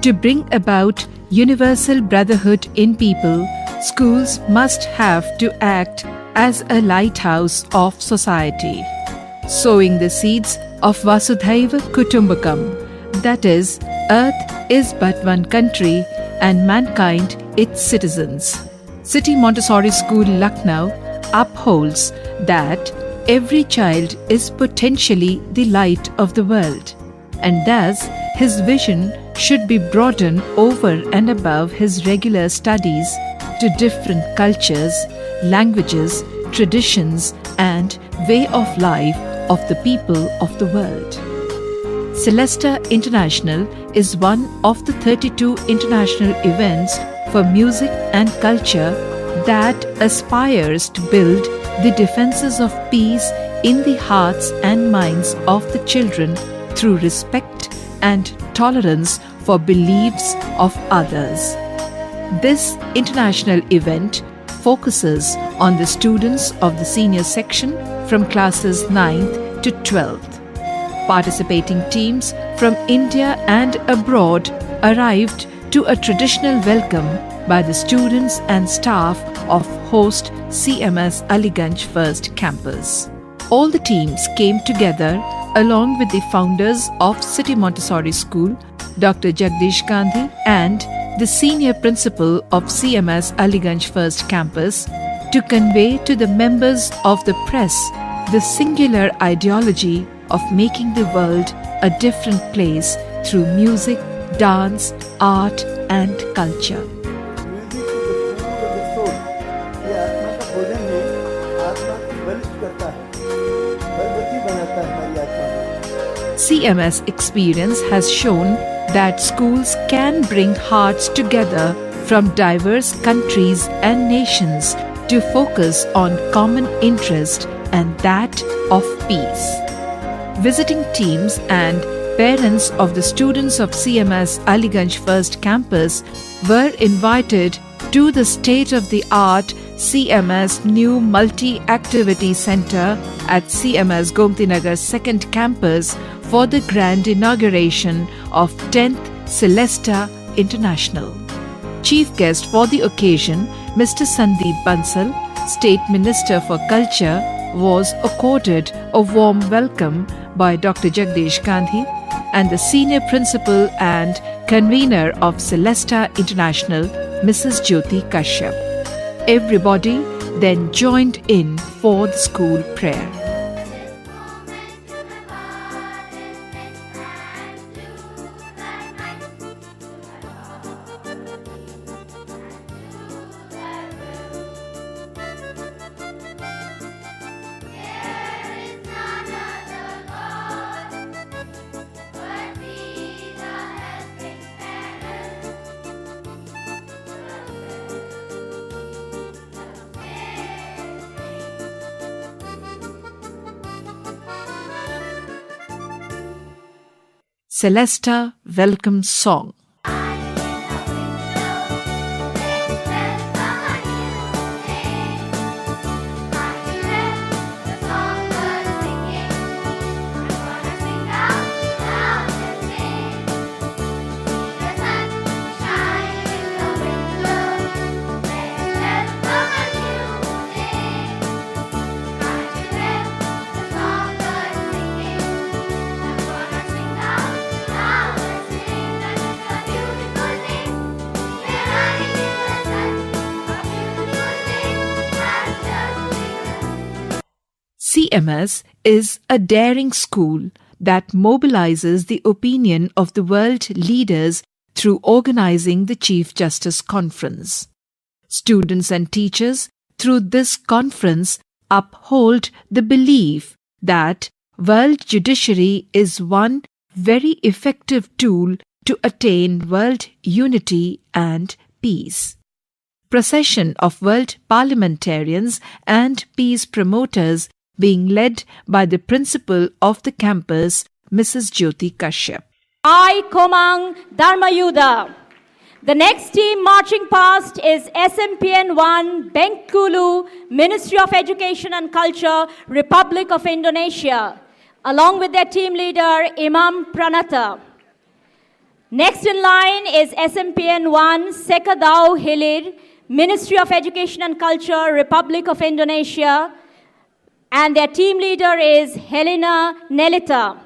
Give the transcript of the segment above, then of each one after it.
To bring about universal brotherhood in people, schools must have to act as a lighthouse of society, sowing the seeds of Vasudhaiva Kutumbakam, that is, Earth is but one country and mankind its citizens. City Montessori School, Lucknow, upholds that every child is potentially the light of the world, and thus his vision should be broadened over and above his regular studies to different cultures, languages, traditions, and way of life of the people of the world. Celesta International is one of the 32 international events for music and culture that aspires to build the defenses of peace in the hearts and minds of the children through respect and tolerance for beliefs of others. This international event focuses on the students of the senior section from classes 9th to 12th. Participating teams from India and abroad arrived to a traditional welcome by the students and staff of host CMS Aliganj First Campus. All the teams came together along with the founders of City Montessori School, Dr. Jagdish Gandhi, and the senior principal of CMS Aliganj First Campus to convey to the members of the press the singular ideology of making the world a different place through music, dance, art, and culture. CMS experience has shown that schools can bring hearts together from diverse countries and nations to focus on common interest, and that of peace. Visiting teams and parents of the students of CMS Aliganj First Campus were invited to the state-of-the-art CMS New Multi-Activity Center at CMS Gomti Nagar Second Campus for the grand inauguration of 10th Celesta International. Chief guest for the occasion, Mr. Sandeep Bansal, State Minister for Culture, was accorded a warm welcome by Dr. Jagdish Gandhi and the Senior Principal and Convener of Celesta International, Mrs. Jyoti Kashyap. Everybody then joined in for the school prayer. Celesta Welcome Song. CMS is a daring school that mobilizes the opinion of the world leaders through organizing the Chief Justice Conference. Students and teachers through this conference uphold the belief that world judiciary is one very effective tool to attain world unity and peace. Procession of world parliamentarians and peace promoters being led by the principal of the campus, Mrs. Jyoti Kashyap. I, Komang Dharmayuda. The next team marching past is SMPN 1, Bengkulu, Ministry of Education and Culture, Republic of Indonesia, along with their team leader, Imam Pranata. Next in line is SMPN 1 Sekadau Hilir, Ministry of Education and Culture, Republic of Indonesia, and their team leader is Helena Nelita.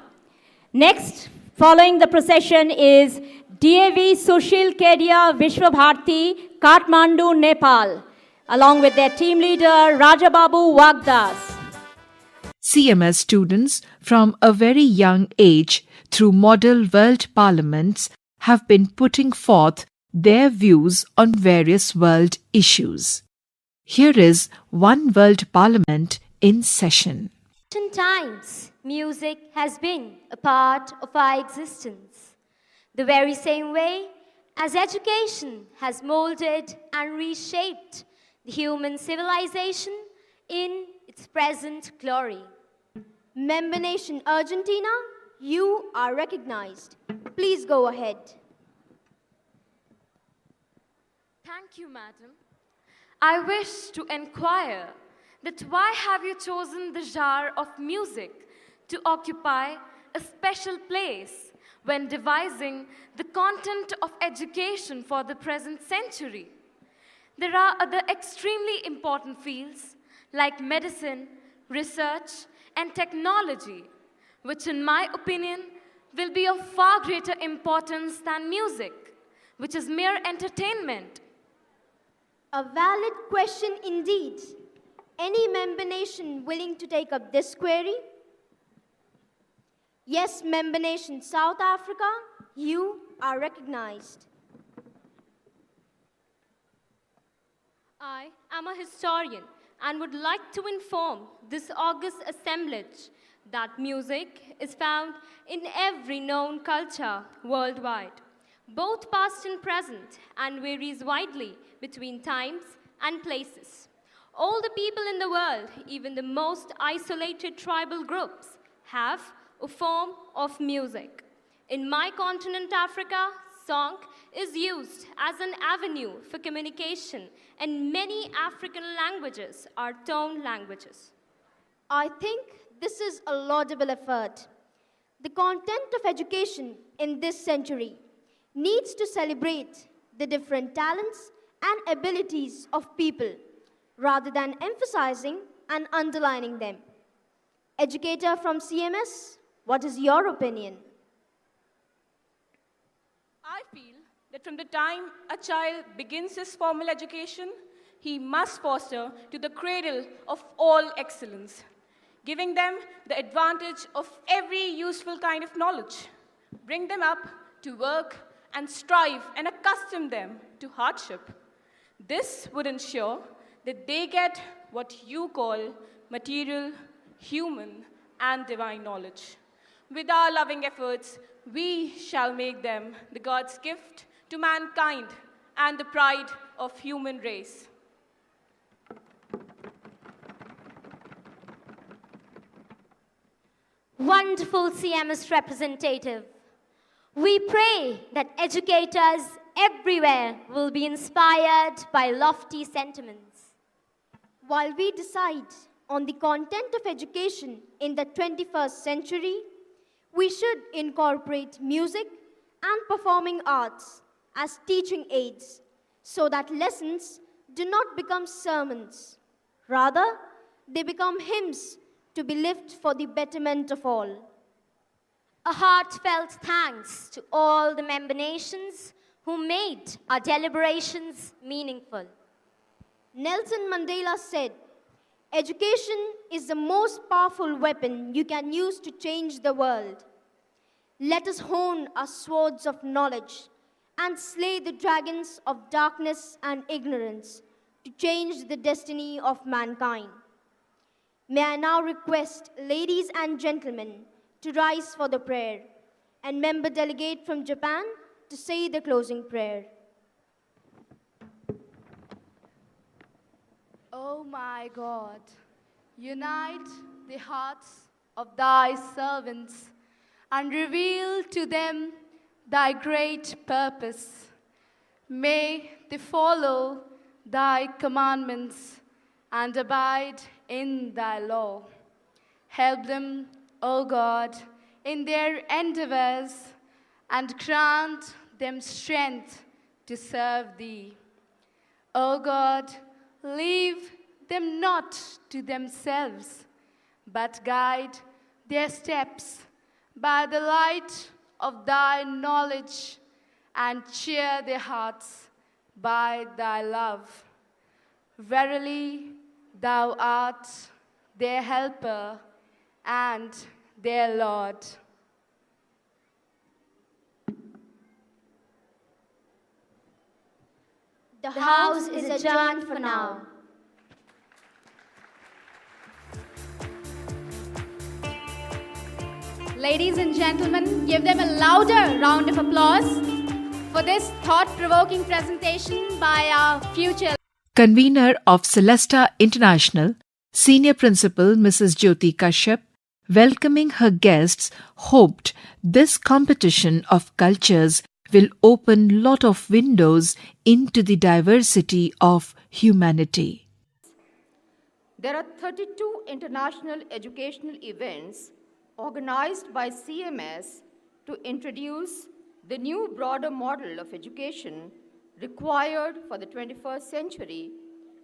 Next, following the procession is DAV Sushil Kedia Vishwabharti, Kathmandu, Nepal, along with their team leader Rajababu Wagdas. CMS students from a very young age through model world parliaments have been putting forth their views on various world issues. Here is one world parliament in session. In ancient times, music has been a part of our existence. The very same way as education has molded and reshaped the human civilization in its present glory. Member nation Argentina, you are recognized. Please go ahead. Thank you, madam. I wish to inquire that why have you chosen the genre of music to occupy a special place when devising the content of education for the present century? There are other extremely important fields like medicine, research, and technology, which in my opinion will be of far greater importance than music, which is mere entertainment. A valid question indeed. Any member nation willing to take up this query? Yes, member nation South Africa, you are recognized. I am a historian and would like to inform this august assemblage that music is found in every known culture worldwide, both past and present, and varies widely between times and places. All the people in the world, even the most isolated tribal groups, have a form of music. In my continent, Africa, song is used as an avenue for communication, and many African languages are tone languages. I think this is a laudable effort. The content of education in this century needs to celebrate the different talents and abilities of people rather than emphasizing and underlining them. Educator from CMS, what is your opinion? I feel that from the time a child begins his formal education, he must foster to the cradle of all excellence, giving them the advantage of every useful kind of knowledge, bring them up to work and strive and accustom them to hardship. This would ensure that they get what you call material, human, and divine knowledge. With our loving efforts, we shall make them the God's gift to mankind and the pride of human race. Wonderful CMS representative. We pray that educators everywhere will be inspired by lofty sentiments. While we decide on the content of education in the 21st century, we should incorporate music and performing arts as teaching aids so that lessons do not become sermons. Rather, they become hymns to be lived for the betterment of all. A heartfelt thanks to all the member nations who made our deliberations meaningful. Nelson Mandela said, "Education is the most powerful weapon you can use to change the world. Let us hone our swords of knowledge and slay the dragons of darkness and ignorance to change the destiny of mankind." May I now request ladies and gentlemen to rise for the prayer and member delegate from Japan to say the closing prayer. O my God, unite the hearts of thy servants and reveal to them thy great purpose. May they follow thy commandments and abide in thy law. Help them, O God, in their endeavors and grant them strength to serve thee. O God, leave them not to themselves, but guide their steps by the light of thy knowledge, and cheer their hearts by thy love. Verily, thou art their helper and their Lord. The house is adjourned for now. Ladies and gentlemen, give them a louder round of applause for this thought-provoking presentation by our future Convener of Celesta International, Senior Principal Mrs. Jyoti Kashyap, welcoming her guests, hoped this competition of cultures will open lot of windows into the diversity of humanity. There are 32 international educational events organized by CMS to introduce the new broader model of education required for the 21st century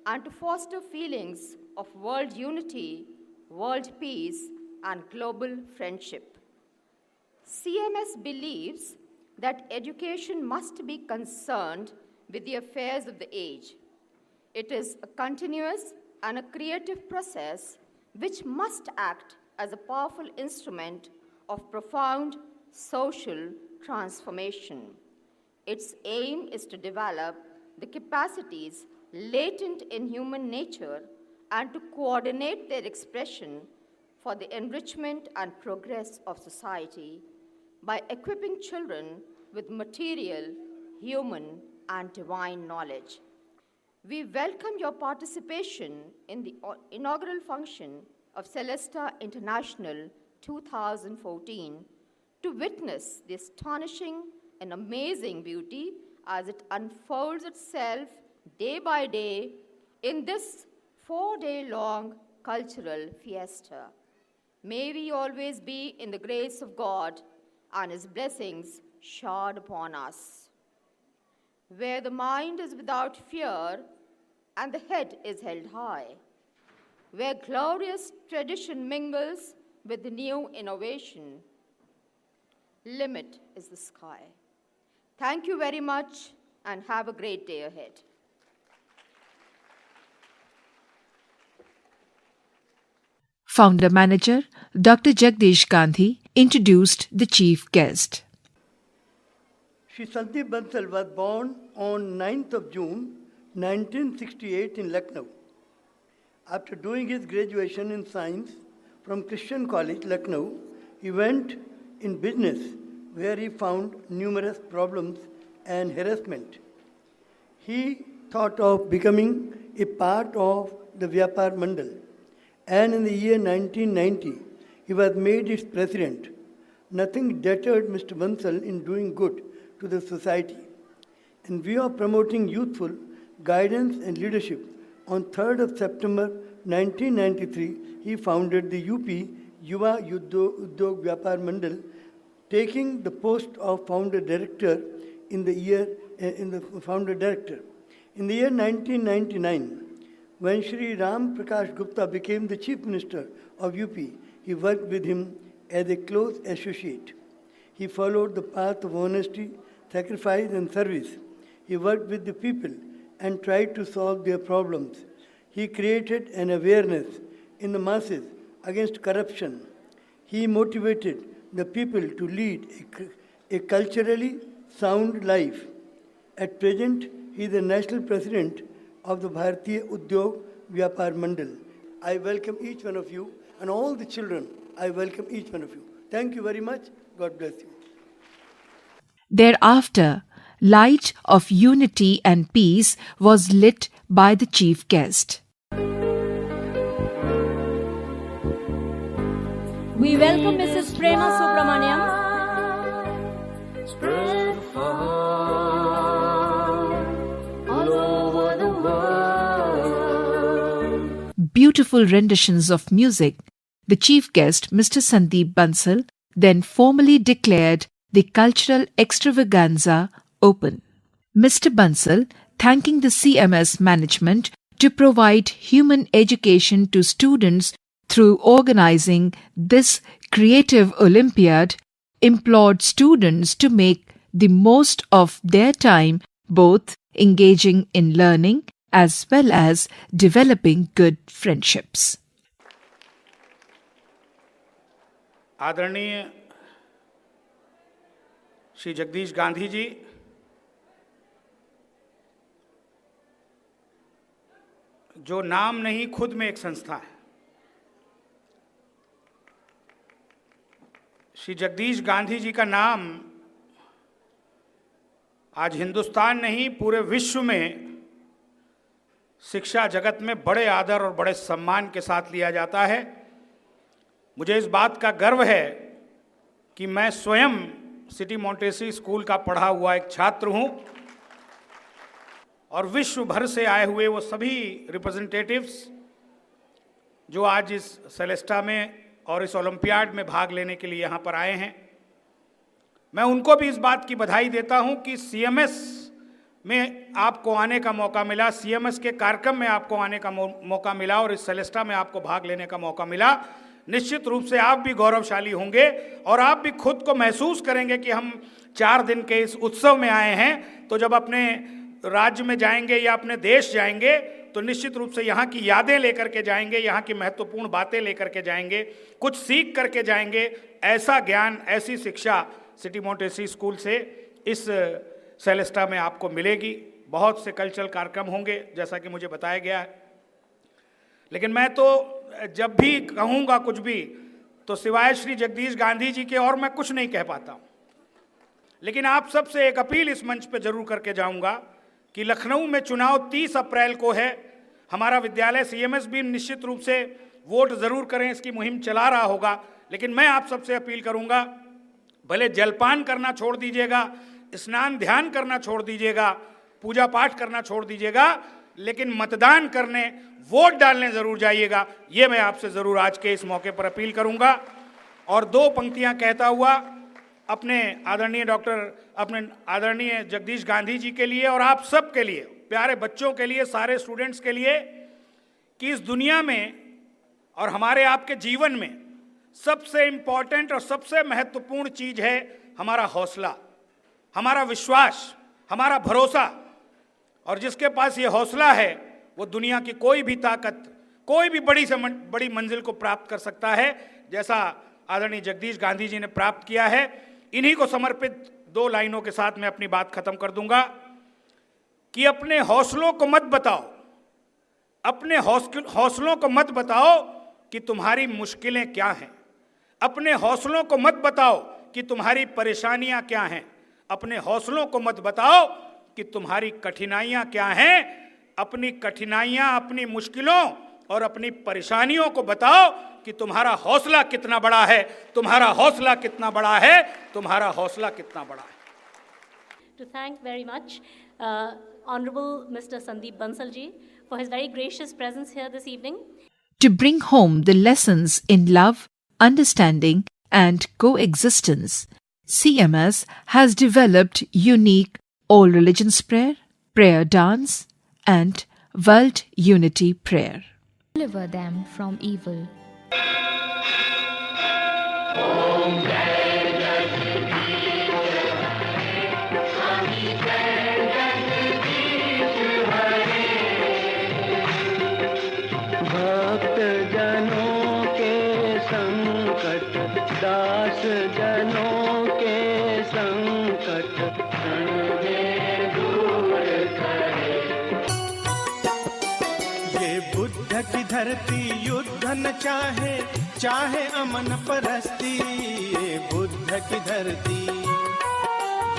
and to foster feelings of world unity, world peace, and global friendship. CMS believes that education must be concerned with the affairs of the age. It is a continuous and a creative process which must act as a powerful instrument of profound social transformation. Its aim is to develop the capacities latent in human nature and to coordinate their expression for the enrichment and progress of society by equipping children with material, human, and divine knowledge. We welcome your participation in the inaugural function of Celesta International 2014 to witness the astonishing and amazing beauty as it unfolds itself day by day in this 4-day-long cultural fiesta. May we always be in the grace of God and His blessings showered upon us. Where the mind is without fear and the head is held high, where glorious tradition mingles with the new innovation, limit is the sky. Thank you very much and have a great day ahead. Founder Manager Dr. Jagdish Gandhi introduced the chief guest. Shri Sandeep Bansal was born on 9th of June 1968 in Lucknow. After doing his graduation in science from Christian College, Lucknow, he went in business where he found numerous problems and harassment. He thought of becoming a part of the Vyapar Mandal, and in the year 1990, he was made its president. Nothing deterred Mr. Bansal in doing good to the society. In view of promoting youthful guidance and leadership, on 3rd of September 1993, he founded the UP Yuva Udyog Vyapar Mandal, taking the post of founder director in the year 1999, when Shri Ram Prakash Gupta became the chief minister of UP, he worked with him as a close associate. He followed the path of honesty, sacrifice, and service. He worked with the people and tried to solve their problems. He created an awareness in the masses against corruption. He motivated the people to lead a culturally sound life. At present, he is the national president of the Bharatiya Udyog Vyapar Mandal. I welcome each one of you, and all the children, I welcome each one of you. Thank you very much. God bless you. Thereafter, light of unity and peace was lit by the chief guest. We welcome Mrs. Prema Subramaniam. Beautiful renditions of music, the chief guest, Mr. Sandeep Bansal, then formally declared the cultural extravaganza open. Mr. Bansal, thanking the CMS management to provide human education to students through organizing this creative Olympiad, implored students to make the most of their time, both engaging in learning as well as developing good friendships. आदरणीय श्री जगदीश गांधी जी, जो नाम नहीं खुद में एक संस्था है। श्री जगदीश गांधी जी का नाम आज हिंदुस्तान नहीं पूरे विश्व में शिक्षा जगत में बड़े आदर और बड़े सम्मान के साथ लिया जाता है। मुझे इस बात का गर्व है कि मैं स्वयं सिटी मॉन्टेसरी स्कूल का पढ़ा हुआ एक छात्र हूं और विश्व भर से आए हुए वो सभी रिप्रेजेंटेटिव्स जो आज इस सेलेस्टा में और इस ओलंपियाड में भाग लेने के लिए यहाँ पर आए हैं, मैं उनको भी इस बात की बधाई देता हूँ कि सीएमएस में आपको आने का मौका मिला, सीएमएस के कार्यक्रम में आपको आने का मौका मिला और इस सेलेस्टा में आपको भाग लेने का मौका मिला। निश्चित रूप से आप भी गौरवशाली होंगे और आप भी खुद को महसूस करेंगे कि हम 4 दिन के इस उत्सव में आए हैं। तो जब अपने राज्य में जाएंगे या अपने देश जाएंगे तो निश्चित रूप से यहाँ की यादें लेकर के जाएंगे, यहाँ की महत्वपूर्ण बातें लेकर के जाएंगे, कुछ सीख करके जाएंगे। ऐसा ज्ञान, ऐसी शिक्षा सिटी मॉन्टेसरी स्कूल से इस सेलेस्टा में आपको मिलेगी। बहुत से कल्चरल कार्यक्रम होंगे जैसा कि मुझे बताया गया है, लेकिन मैं तो जब भी कहूँगा कुछ भी तो सिवाय श्री जगदीश गांधी जी के और मैं कुछ नहीं कह पाता हूँ। लेकिन आप सबसे एक अपील इस मंच पे जरूर करके जाऊँगा कि लखनऊ में चुनाव 30 अप्रैल को है। हमारा विद्यालय सीएमएस भी निश्चित रूप से वोट ज़रूर करें, इसकी मुहिम चला रहा होगा। लेकिन मैं आप सबसे अपील करूँगा, भले जलपान करना छोड़ दीजिएगा, स्नान ध्यान करना छोड़ दीजिएगा, पूजा पाठ करना छोड़ दीजिएगा, लेकिन मतदान करने, वोट डालने ज़रूर जाइएगा। ये मैं आपसे ज़रूर आज के इस मौके पर अपील करूँगा। और 2 पंक्तियाँ कहता हुआ अपने आदरणीय जगदीश गांधी जी के लिए और आप सब के लिए, प्यारे बच्चों के लिए, सारे स्टूडेंट्स के लिए, कि इस दुनिया में और हमारे आपके जीवन में सबसे इम्पॉर्टेंट और सबसे महत्वपूर्ण चीज़ है हमारा हौसला, हमारा विश्वास, हमारा भरोसा। और जिसके पास ये हौसला है वो दुनिया की कोई भी ताकत, कोई भी बड़ी से बड़ी मंजिल को प्राप्त कर सकता है, जैसा आदरणीय जगदीश गांधी जी ने प्राप्त किया है। इन्हीं को समर्पित 2 लाइनों के साथ मैं अपनी बात खत्म कर दूंगा कि अपने हौसलों को मत बताओ, अपने हौसलों को मत बताओ कि तुम्हारी मुश्किलें क्या हैं, अपने हौसलों को मत बताओ कि तुम्हारी परेशानियां क्या हैं, अपने हौसलों को मत बताओ कि तुम्हारी कठिनाइयां क्या हैं। अपनी कठिनाइयां, अपनी मुश्किलों और अपनी परेशानियों को बताओ कि तुम्हारा हौसला कितना बड़ा है, तुम्हारा हौसला कितना बड़ा है, तुम्हारा हौसला कितना बड़ा है। To thank very much Honorable Mr. Sandeep Bansal ji for his very gracious presence here this evening. To bring home the lessons in love, understanding, and coexistence, CMS has developed unique all religions prayer, prayer dance, and world unity prayer. Deliver them from evil. भक्त जनों के संकट, दास जनों के संकट दूर करे। ये बुद्ध की धरती युद्ध न चाहे, चाहे अमन परस्ती। ये बुद्ध की धरती,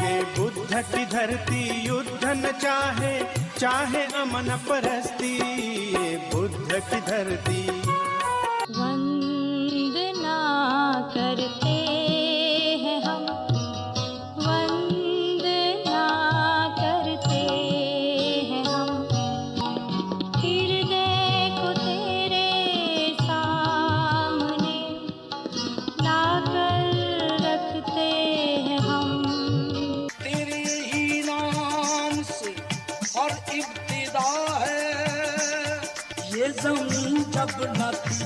ये बुद्ध की धरती युद्ध न चाहे, चाहे अमन परस्ती। ये बुद्ध की धरती वंदना करते हैं हम, वंदना करते हैं हम, हृदय को तेरे सामने लाकर रखते हैं हम। तेरे ही नाम और इब्तिदा है। ये ज़मीन जब न थी,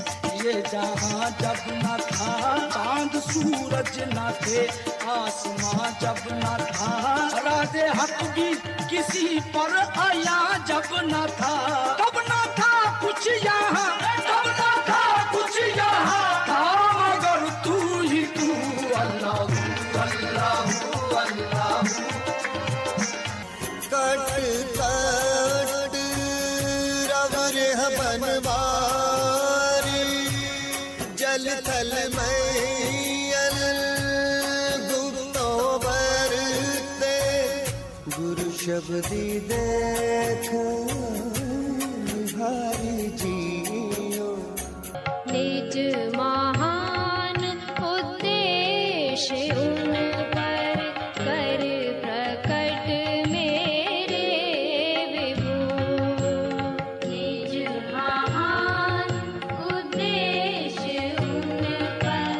ये जहां जब न था, चांद सूरज न थे, आसमां जब न था, राज़े हक भी किसी पर आया जब न था। तब न था कुछ यहाँ, तब न था कुछ यहाँ, था मगर तू ही तू, अल्लाह अल्लाह अल्लाह। कट कट रवर बनवारी, जल थल मैयल गुप्तो बरते, गुरु शब्दी देख हारी जियो। निज महान उद्देश्य उन पर कर प्रकट मेरे विभु। निज महान उद्देश्य उन पर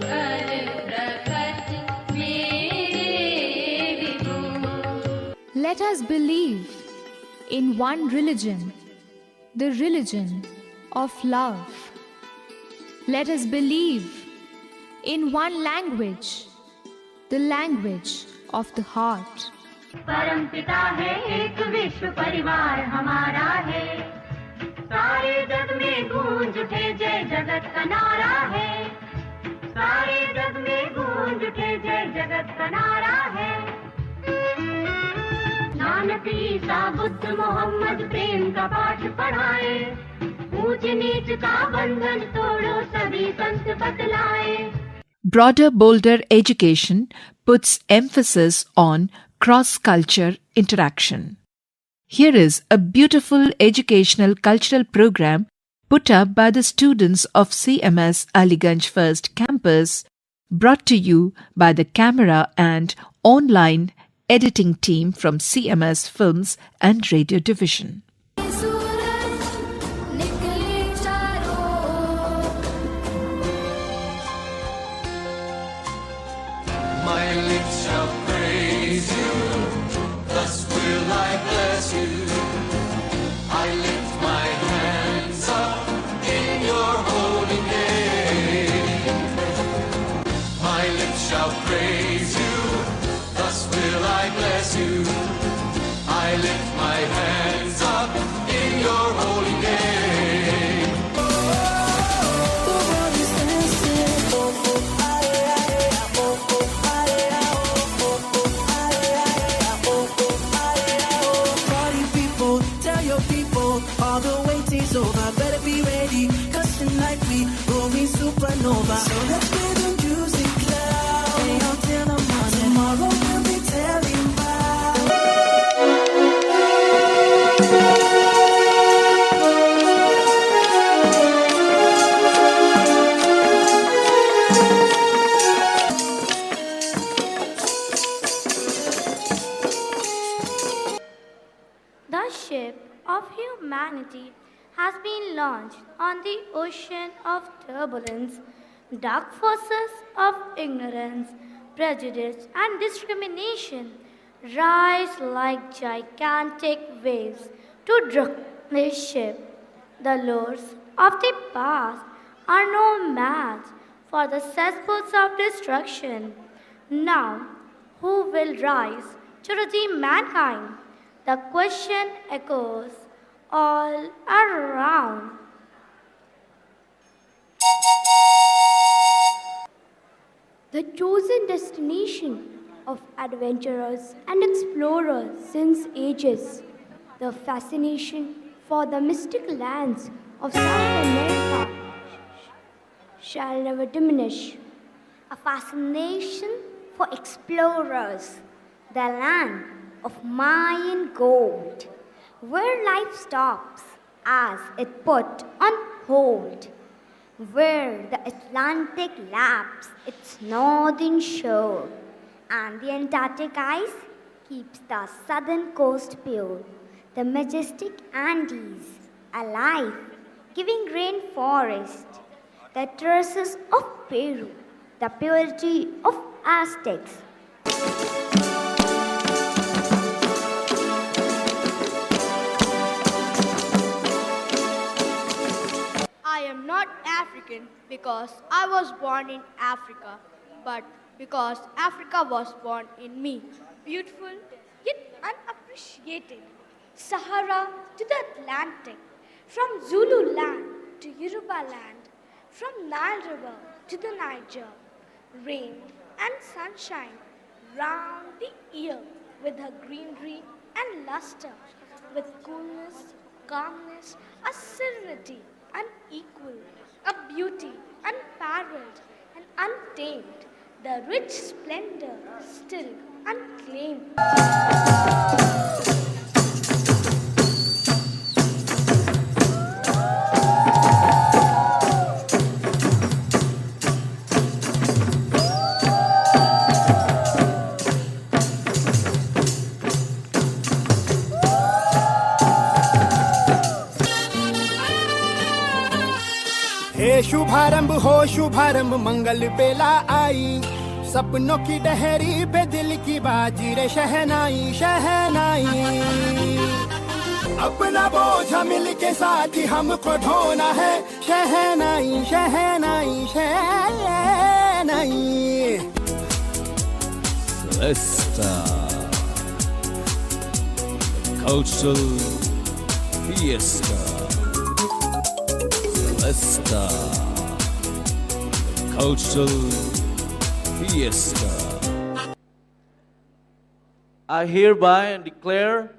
कर प्रकट मेरे विभु। Let us believe in one religion, the religion of love. Let us believe in one language, the language of the heart. परम पिता है एक, विश्व परिवार हमारा है, सारे जग में गूंज उठे जय जगत का नारा है, सारे जग में गूंज उठे जय जगत का नारा है। नानक ईसा बुद्ध मोहम्मद प्रेम का पाठ पढ़ाए, ऊंच नीच का बंधन तोड़ो सभी संत बतलाए। Broader, bolder education puts emphasis on cross-culture interaction. Here is a beautiful educational cultural program put up by the students of CMS Aliganj First Campus, brought to you by the camera and online editing team from CMS Films and Radio Division. My lips shall praise you, thus will I bless you. I lift my hands up in your holy name. My lips shall praise you, thus will I bless you. I lift my hands up in your holy name. Party people, tell your people, all the waiting's over. Better be ready, 'cause tonight we rolling supernova. So let's play the music loud, stay on till the morning. Tomorrow we'll be telling The ship of humanity has been launched on the ocean of turbulence. Dark forces of ignorance, prejudice, and discrimination rise like gigantic waves to drown this ship. The lures of the past are no match for the cesspools of destruction. Now, who will rise to redeem mankind? The question echoes all around. The chosen destination of adventurers and explorers since ages, the fascination for the mystic lands of South America shall never diminish. A fascination for explorers, the land of Mayan gold, where life stops as it put on hold, where the Atlantic laps its northern shore, and the Antarctic ice keeps the southern coast pure, the majestic Andes alive, giving rainforest, the terraces of Peru, the purity of Aztecs. Indian because I was born in Africa, but because Africa was born in me. Beautiful yet unappreciated. Sahara to the Atlantic, from Zulu land to Yoruba land, from Nile River to the Niger. Rain and sunshine round the year with her greenery and luster, with coolness, calmness, a serenity unequal, a beauty unparalleled and untamed, the rich splendor still unclaimed. हो शुभारंभ मंगल बेला आई, सपनों की डहरी पे दिल की बाजी रे शहनाई शहनाई। अपना बोझा मिल के साथ ही हमको ढोना है, शहनाई शहनाई शहनाई। Celesta, cultural fiesta. Celesta, cultural fiesta. I hereby declare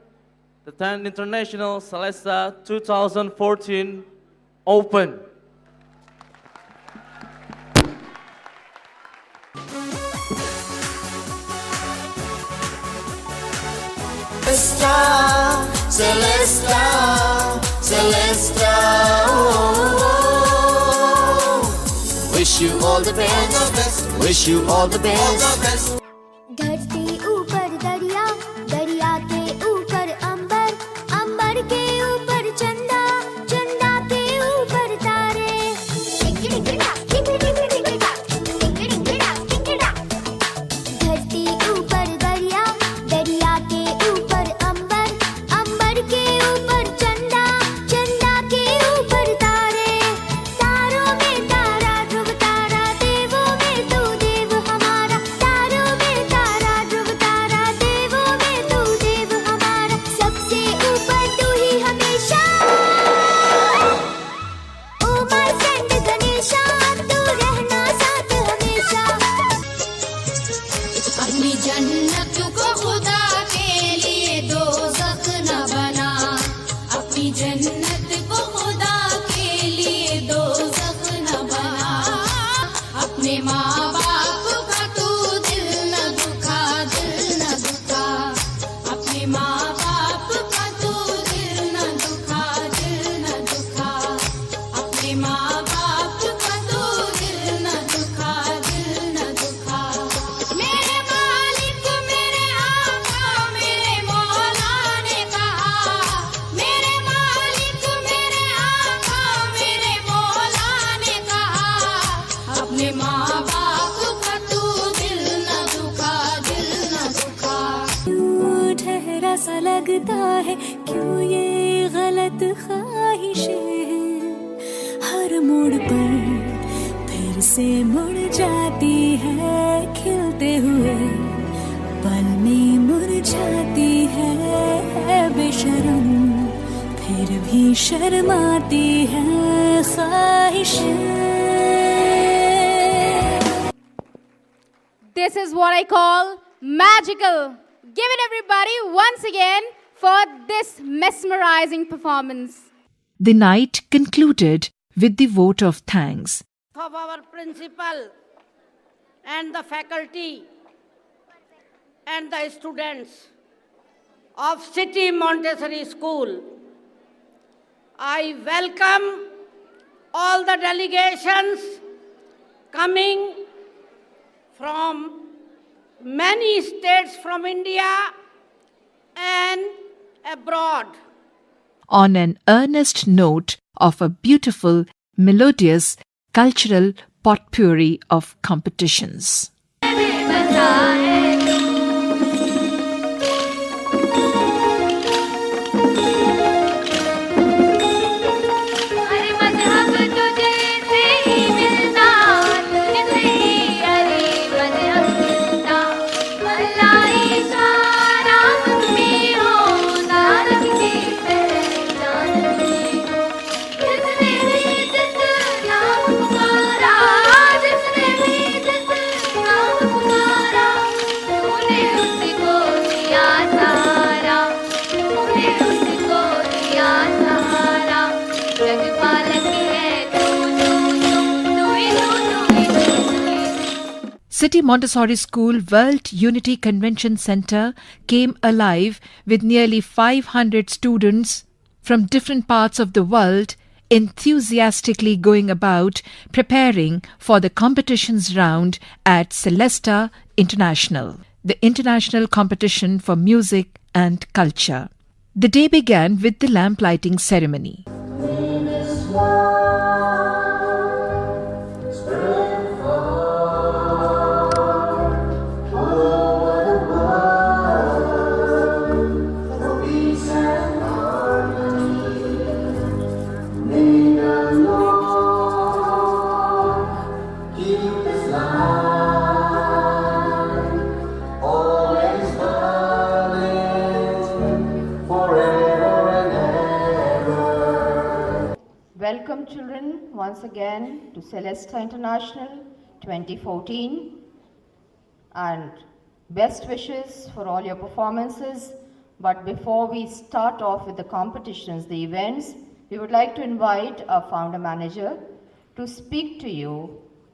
the 10th International Celesta 2014 open. Celesta, Celesta, Celesta. Wish you all the best. Wish you all the best. धरती ऊपर दरिया, दरिया के ऊपर अंबर, अंबर के ऊपर चंदा, चंदा के ऊपर तारे। धरती ऊपर दरिया, दरिया के ऊपर अंबर, अंबर के ऊपर चंदा, चंदा के ऊपर तारे। तारों में तारा ध्रुव तारा, देवों में तू देव हमारा। तारों में तारा ध्रुव तारा, देवों में तू देव हमारा। सबसे ऊपर तू ही हमेशा। ओ माय फ्रेंड गणेशा, तू रहना साथ हमेशा। अपनी जन्नत को खुदा के लिए दोज़ख न बना, अपनी जन्नत को खुदा के लिए दोज़ख न बना। अपने माँ बाप का तू दिल न दुखा, दिल न दुखा। अपने माँ बाप का तू दिल न दुखा, दिल न दुखा। अपने माँ बाप का तू दिल न दुखा, दिल न दुखा। मेरे मालिक मेरे आका मेरे मौला ने कहा, मेरे मालिक मेरे आका मेरे मौला ने कहा। अपने माँ बाप का तू दिल न दुखा, दिल न दुखा। क्यों ठहरा सा लगता है, क्यों ये गलत ख्वाहिशें हैं। हर मोड़ पर फिर से मुड़ जाती है, खिलते हुए पल में मुरझाती है। बेशरम फिर भी शर्माती है ख्वाहिशें। This is what I call magical. Give it everybody once again for this mesmerizing performance. The night concluded with the vote of thanks. Of our principal and the faculty and the students of City Montessori School. I welcome all the delegations coming from many states from India and abroad. On an earnest note of a beautiful, melodious, cultural potpourri of competitions. अरे मज़हब तुझे से ही ने उसको दिया सहारा जग पालक है City Montessori School World Unity Convention Center came alive with nearly 500 students from different parts of the world enthusiastically going about preparing for the competitions round at Celesta International, the international competition for music and culture. The day began with the lamp lighting ceremony. Welcome children once again to Celesta International 2014 and best wishes for all your performances. But before we start off with the competitions, the events, we would like to invite our founder manager to speak to you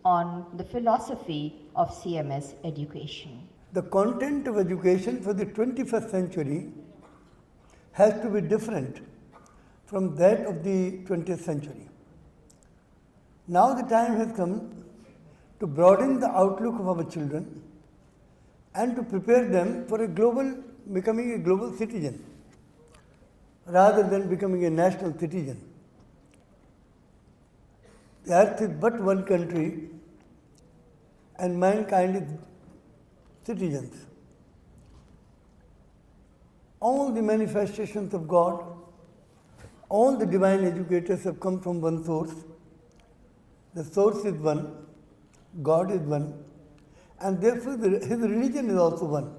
on the philosophy of CMS education. The content of education for the 21st century has to be different from that of the 20th century. Now the time has come to broaden the outlook of our children and to prepare them for becoming a global citizen rather than becoming a national citizen. The earth is but one country and mankind is citizens. All the manifestations of God, all the divine educators have come from one source. The source is one, God is one, and therefore his religion is also one,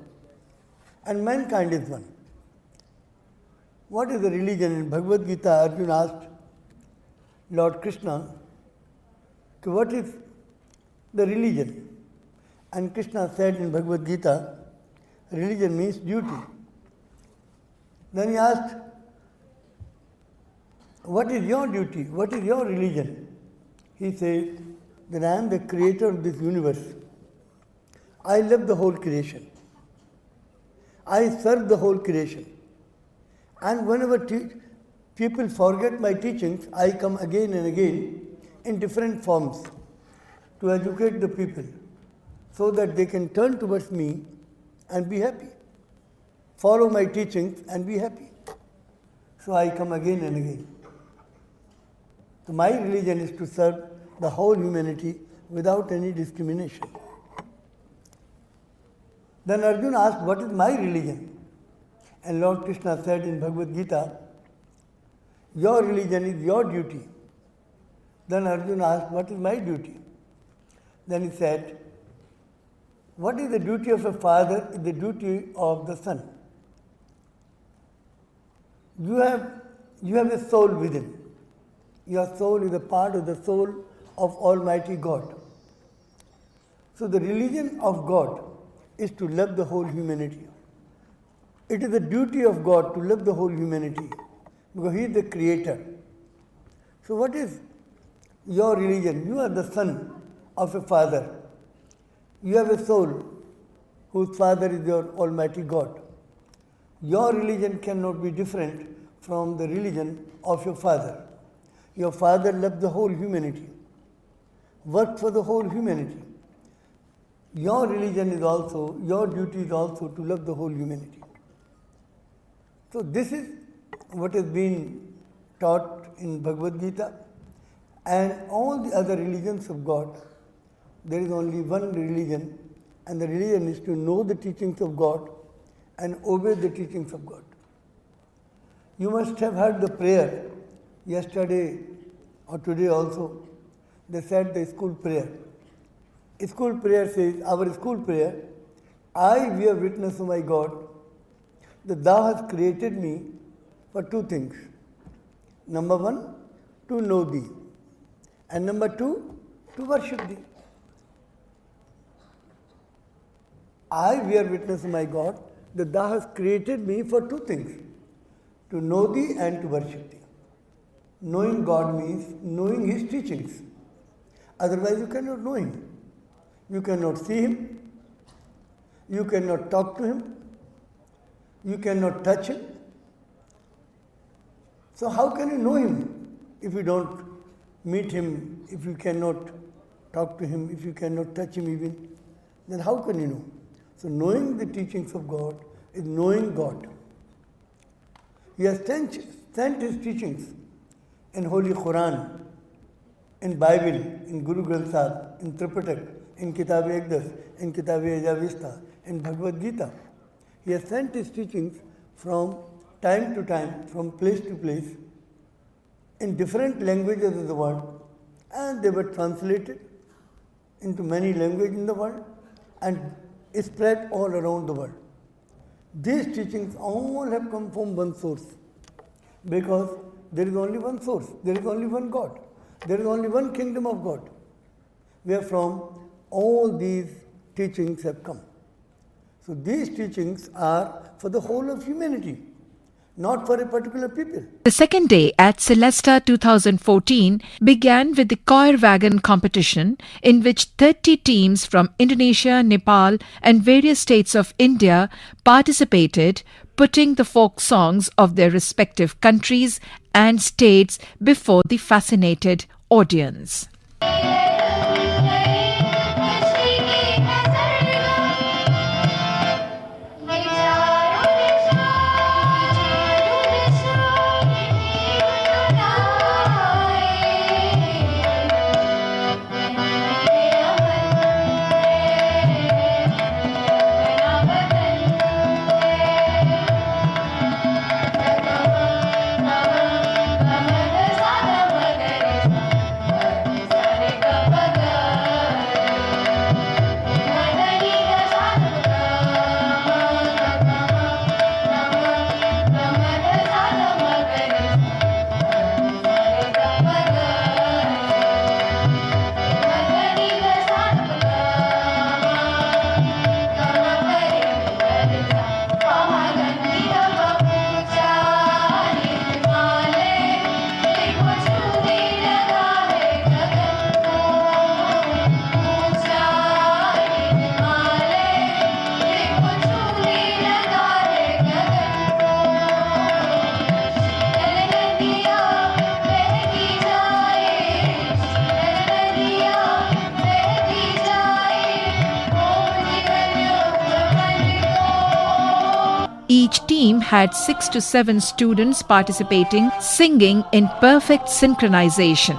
and mankind is one. What is the religion? In Bhagavad Gita, Arjuna asked Lord Krishna, what is the religion? And Krishna said in Bhagavad Gita, religion means duty. Then he asked, what is your duty? What is your religion? He says that I am the creator of this universe. I love the whole creation. I serve the whole creation. And whenever people forget my teachings, I come again and again in different forms to educate the people so that they can turn towards me and be happy. Follow my teachings and be happy. So I come again and again. So my religion is to serve the whole humanity without any discrimination. Then Arjuna asked, what is my religion? And Lord Krishna said in Bhagavad Gita, your religion is your duty. Then Arjuna asked, what is my duty? Then he said, what is the duty of a father is the duty of the son. You have a soul within. Your soul is a part of the soul of Almighty God. So the religion of God is to love the whole humanity. It is the duty of God to love the whole humanity because He is the creator. So what is your religion? You are the son of a father. You have a soul whose father is your Almighty God. Your religion cannot be different from the religion of your father. Your father loved the whole humanity, worked for the whole humanity. Your religion is also, your duty is also to love the whole humanity. So this is what has been taught in Bhagavad Gita and all the other religions of God. There is only one religion, and the religion is to know the teachings of God and obey the teachings of God. You must have heard the prayer yesterday or today also. They said the school prayer. School prayer says, our school prayer, I bear witness, O my God, that Thou hast created me for two things. Number one, to know Thee. And number two, to worship Thee. I bear witness, O my God, that Thou hast created me for two things. to know Thee and to worship Thee. Knowing God means knowing His teachings. Otherwise, you cannot know Him. You cannot see Him. You cannot talk to Him. You cannot touch Him. So how can you know Him if you don't meet Him, if you cannot talk to Him, if you cannot touch Him even? Then how can you know? So knowing the teachings of God is knowing God. He has sent His teachings in Holy Quran, in Bible, in Guru Granth Sahib, in Tripatak, in Kitab-e-Aqdas, in Kitab-e-Ajavista, in Bhagavad Gita. He has sent His teachings from time to time, from place to place, in different languages of the world, and they were translated into many languages in the world and spread all around the world. These teachings all have come from one source, because there is only one source, there is only one God, there is only one kingdom of God, wherefrom all these teachings have come. So these teachings are for the whole of humanity, not for a particular people. The second day at Celesta 2014 began with the choir wagon competition, in which 30 teams from Indonesia, Nepal and various states of India participated, putting the folk songs of their respective countries and states before the fascinated audience. Each team had 6 to 7 students participating, singing in perfect synchronization.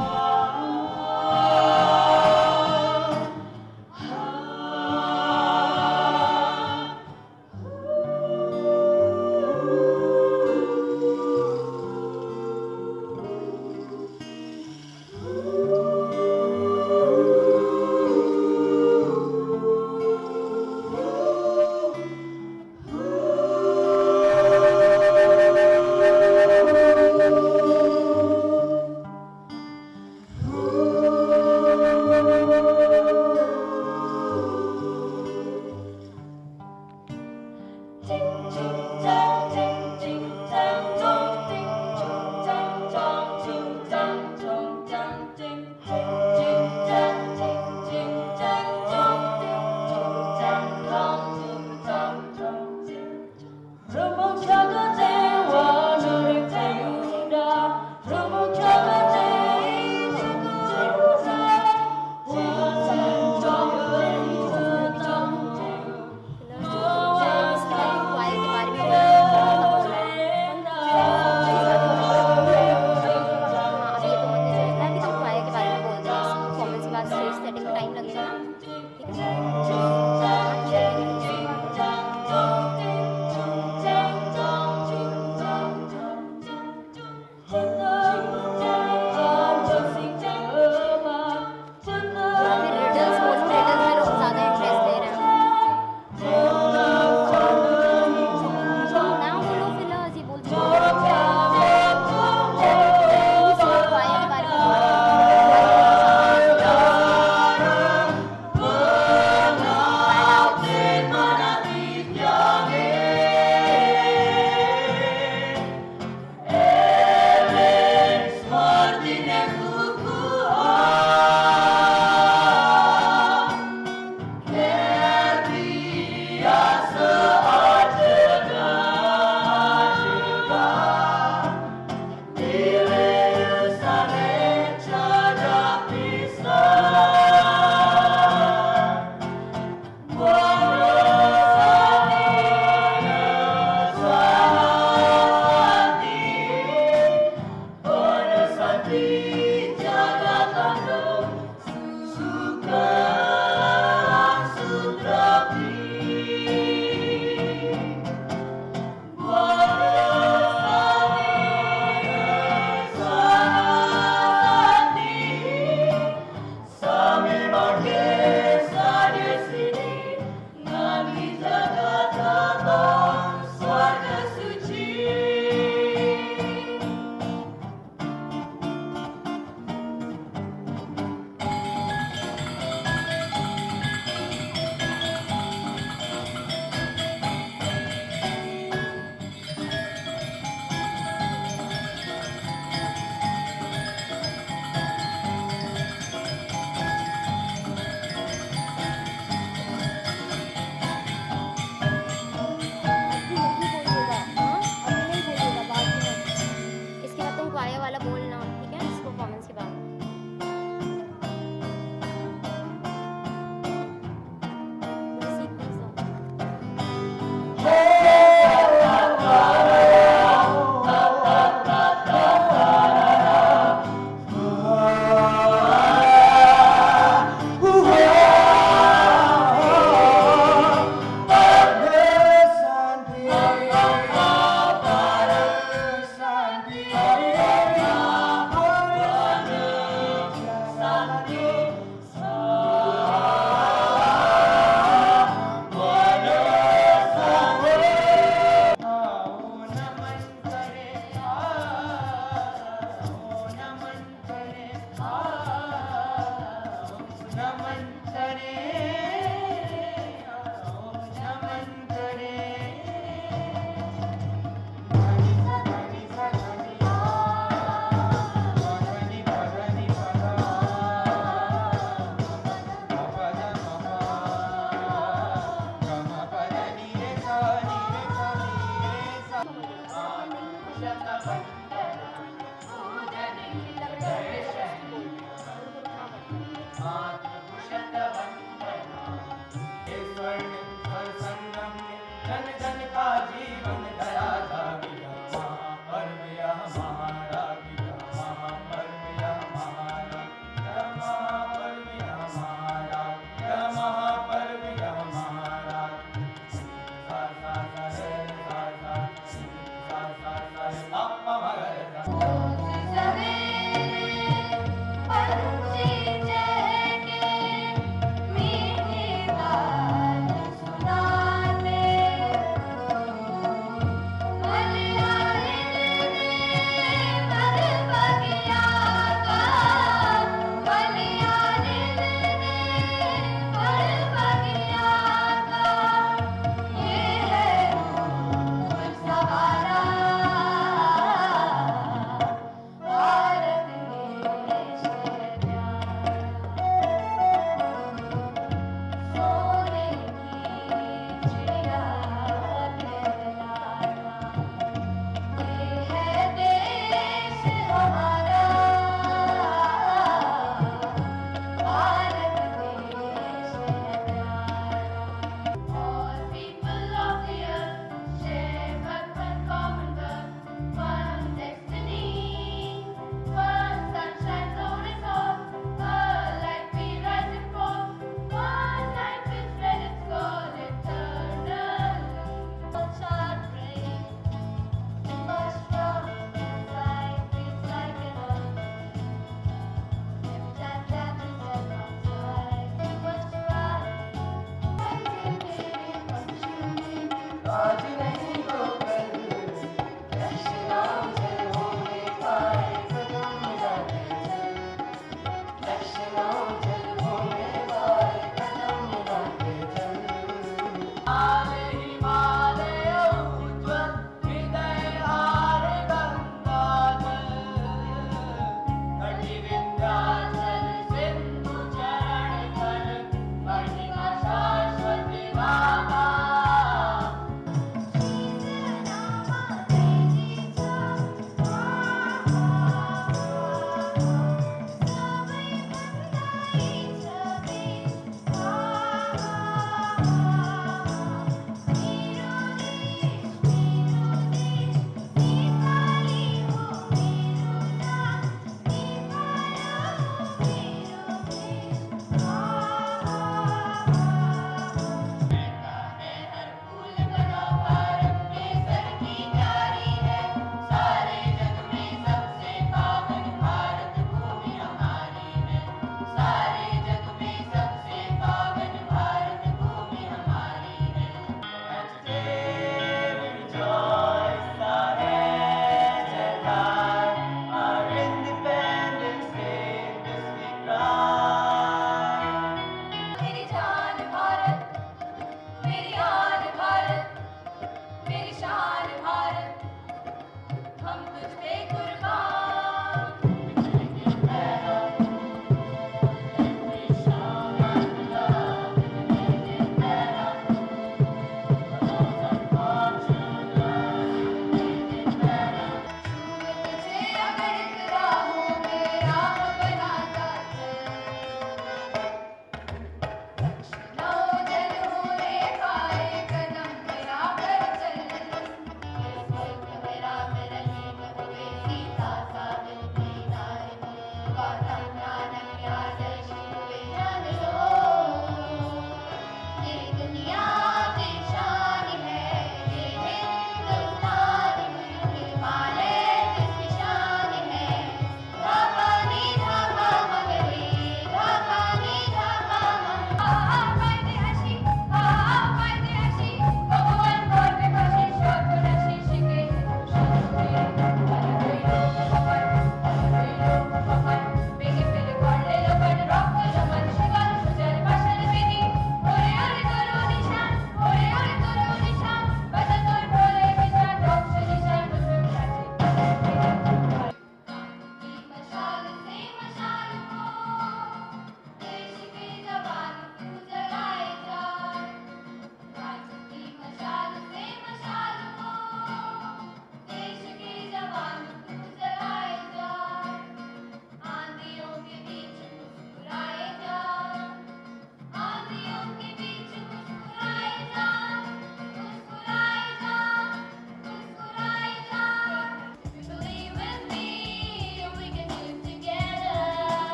Sita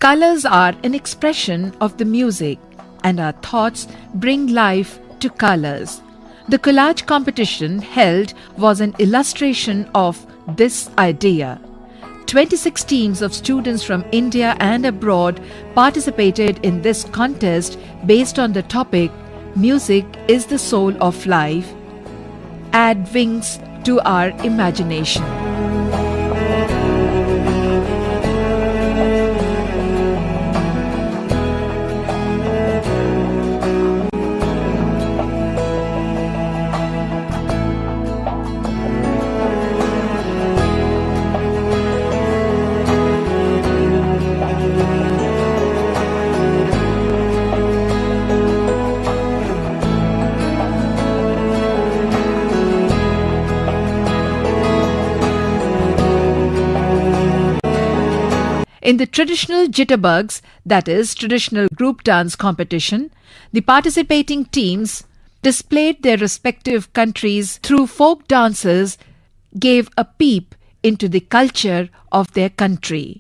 Colors are an expression of the music, and our thoughts bring life to colors. The collage competition held was an illustration of this idea. 26 teams of students from India and abroad participated in this contest based on the topic Music is the Soul of Life. Add wings to our imagination. In the traditional jitterbugs, that is, traditional group dance competition, the participating teams displayed their respective countries through folk dances, gave a peep into the culture of their country.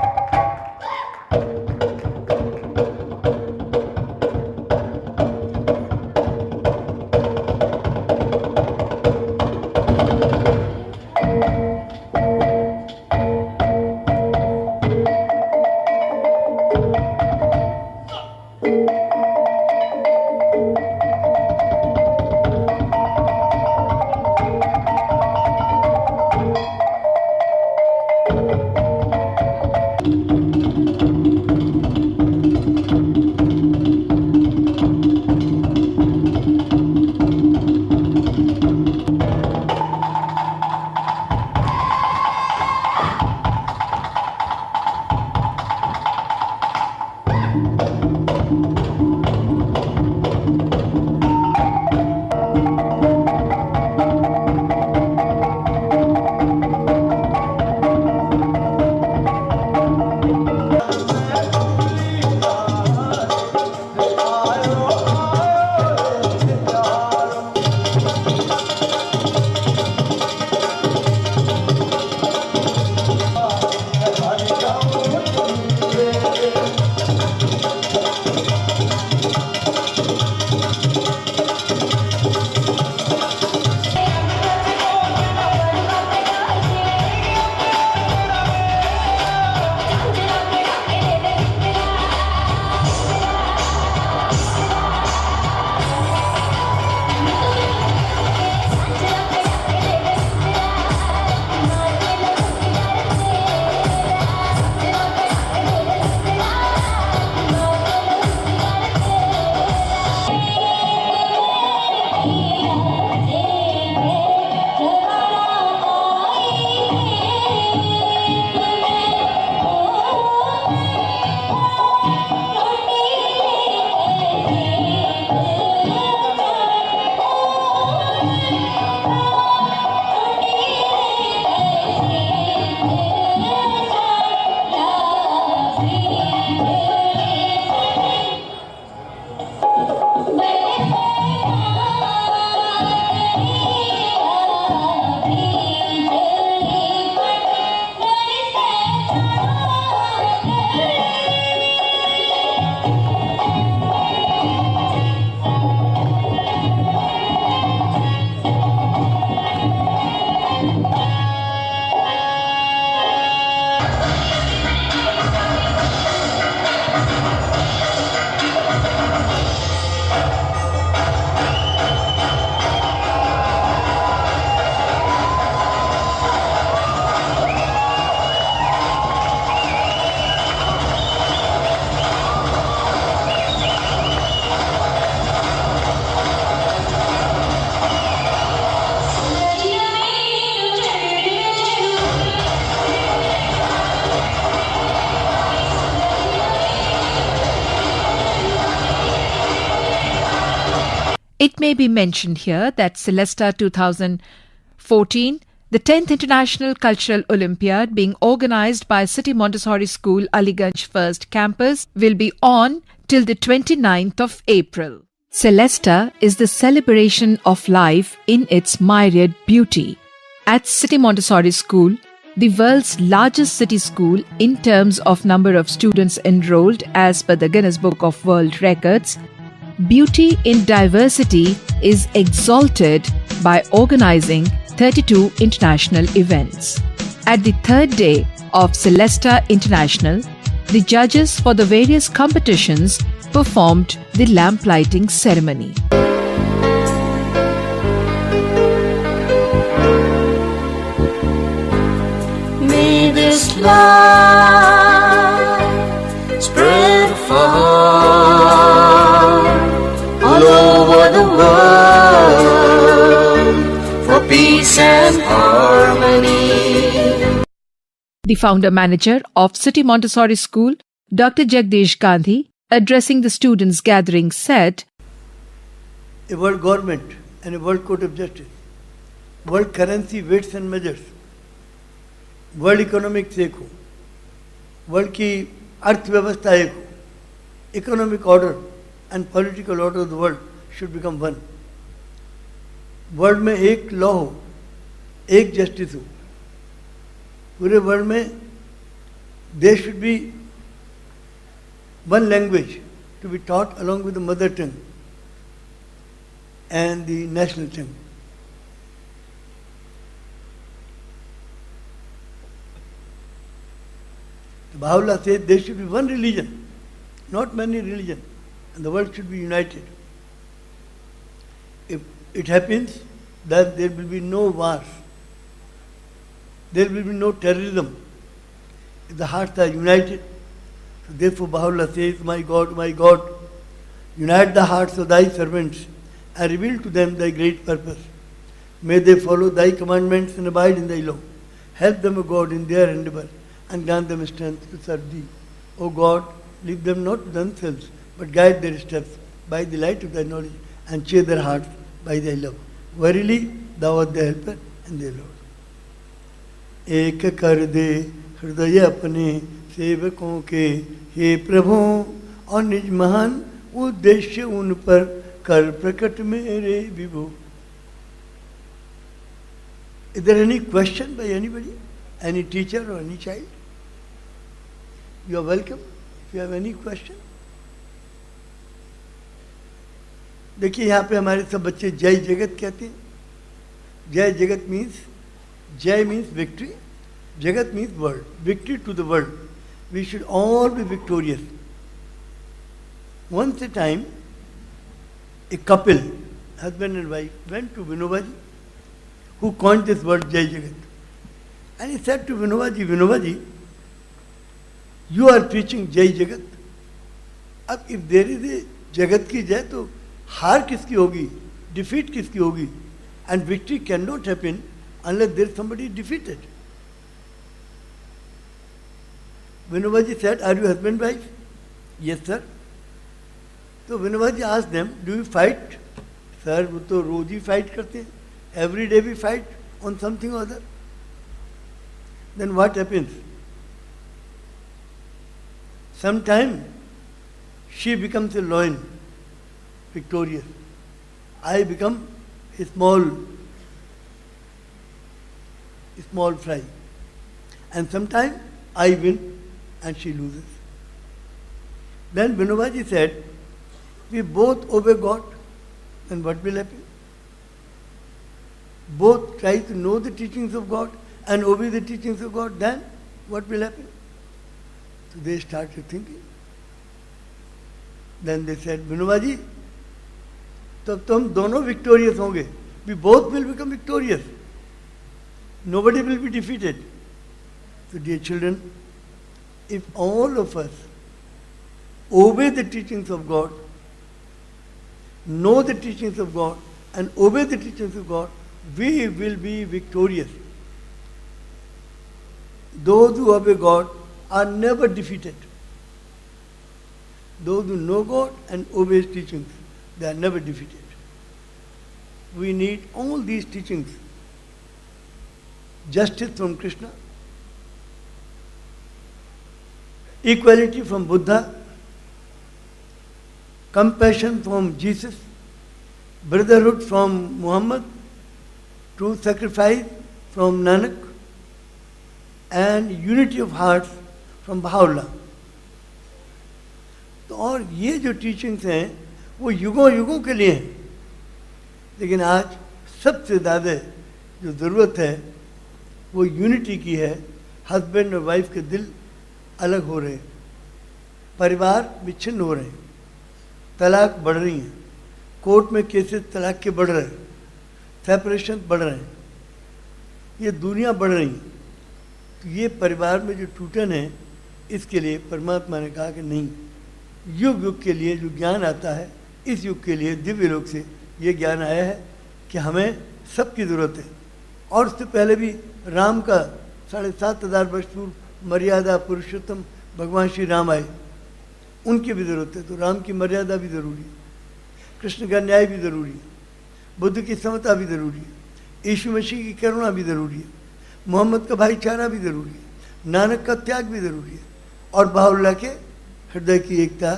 It may be mentioned here that Celesta 2014, the 10th International Cultural Olympiad being organized by City Montessori School, Aliganj First Campus, will be on till the 29th of April. Celesta is the celebration of life in its myriad beauty. At City Montessori School, the world's largest city school in terms of number of students enrolled as per the Guinness Book of World Records, beauty in diversity is exalted by organizing 32 international events. At the third day of Celesta International, the judges for the various competitions performed the lamp lighting ceremony. May this light spread far all over the world for peace and harmony. The founder-manager of City Montessori School, Dr. Jagdish Gandhi, addressing the students' gathering, said, A world government and a world court of justice, world currency weights and measures, world economics एक हो, world की अर्थव्यवस्था एक हो, economic order and political order of the world should become one. World में एक law हो, एक जस्टिस हो, पूरे वर्ल्ड में there should be one language to be taught along with the mother tongue and the national tongue. Baha'u'llah said there should be one religion, not many religions, and the world should be united. If it happens that there will be no wars, there will be no terrorism, if the hearts are united. So therefore Baha'u'llah says, my God, unite the hearts of thy servants and reveal to them thy great purpose. May they follow thy commandments and abide in thy law. Help them, O God, in their endeavor, and grant them strength to serve thee. O God, leave them not to themselves, but guide their steps by the light of thy knowledge, and cheer their hearts by thy love. Verily, thou art their helper and their Lord. एक कर दे हृदय अपने सेवकों के हे प्रभु, और निज महान उद्देश्य उन पर कर प्रकट मेरे विभो. Is there any question by anybody? Any teacher or any child? You are welcome if you have any question. देखिए यहाँ पे हमारे सब बच्चे जय जगत कहते हैं. जय जगत मीन्स, जय मीन्स victory, जगत means world, victory to the world. We should all be victorious. Once a time, a couple, husband and wife, went to Vinobaji, who coined this word Jai Jagat. And he said to Vinobaji, you are preaching Jai Jagat. अब if there is a Jagat की जय तो हार किसकी होगी, defeat किसकी होगी, and victory cannot happen unless there is somebody defeated. Vinobaji said, are you husband and wife? Yes, sir. So Vinobaji asked them, do you fight? Sir, वो तो रोज ही fight करते हैं. Every day we fight on something or other. Then what happens? Sometime she becomes a lion, victorious. I become a small fry. And sometime I win and she loses. Then Vinobaji said, we both obey God, then what will happen? Both try to know the teachings of God and obey the teachings of God, then what will happen? So they started thinking. Then they said, Vinobaji, तब तो हम दोनों victorious होंगे. We both will become victorious. Nobody will be defeated. So dear children, if all of us obey the teachings of God, know the teachings of God, and obey the teachings of God, we will be victorious. Those who obey God are never defeated. Those who know God and obey His teachings, they are never defeated. We need all these teachings. Justice from Krishna, equality from Buddha, compassion from Jesus, brotherhood from Muhammad, true sacrifice from Nanak, and unity of hearts from Baha'u'llah. तो और ये जो teachings हैं वो युगों युगों के लिए हैं, लेकिन आज सबसे ज़्यादा जो ज़रूरत है वो यूनिटी की है। हस्बैंड और वाइफ के दिल अलग हो रहे हैं, परिवार विच्छिन्न हो रहे हैं, तलाक बढ़ रही हैं, कोर्ट में केसेस तलाक के बढ़ रहे हैं, सेपरेशन बढ़ रहे हैं, ये दुनिया बढ़ रही है। तो ये परिवार में जो टूटन है, इसके लिए परमात्मा ने कहा कि नहीं, युग युग के लिए जो ज्ञान आता है, इस युग के लिए दिव्य लोक से ये ज्ञान आया है कि हमें सबकी ज़रूरत है। और उससे पहले भी राम का 7,500 वर्ष पूर्व मर्यादा पुरुषोत्तम भगवान श्री राम आए, उनकी भी ज़रूरत है। तो राम की मर्यादा भी ज़रूरी है, कृष्ण का न्याय भी ज़रूरी है, बुद्ध की समता भी ज़रूरी है, यीशु मसीह की करुणा भी ज़रूरी है, मोहम्मद का भाईचारा भी ज़रूरी है, नानक का त्याग भी ज़रूरी है, और बाहुल्लाह के हृदय की एकता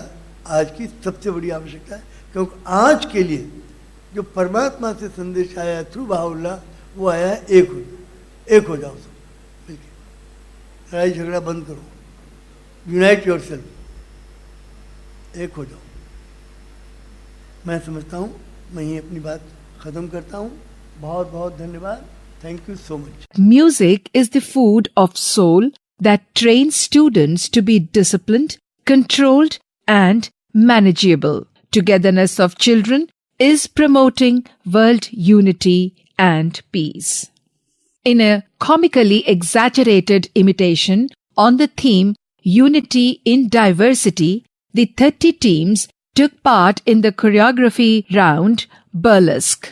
आज की सबसे बड़ी आवश्यकता है। क्योंकि आज के लिए जो परमात्मा से संदेश आया है थ्रू बाहुल्लाह, वो आया है एक हो जाओ सब मिलके, लड़ाई झगड़ा बंद करो, यूनाइट योरसेल्फ, एक हो जाओ। मैं समझता हूँ मैं ही अपनी बात ख़त्म करता हूँ। बहुत बहुत धन्यवाद। Thank you so much. Music is the food of soul that trains students to be disciplined, controlled, and manageable. Togetherness of children is promoting world unity and peace. In a comically exaggerated imitation on the theme Unity in Diversity, the 30 teams took part in the choreography round Burlesque.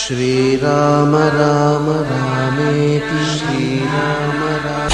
Shri Ram Ram रामेति Shri Ram Ram.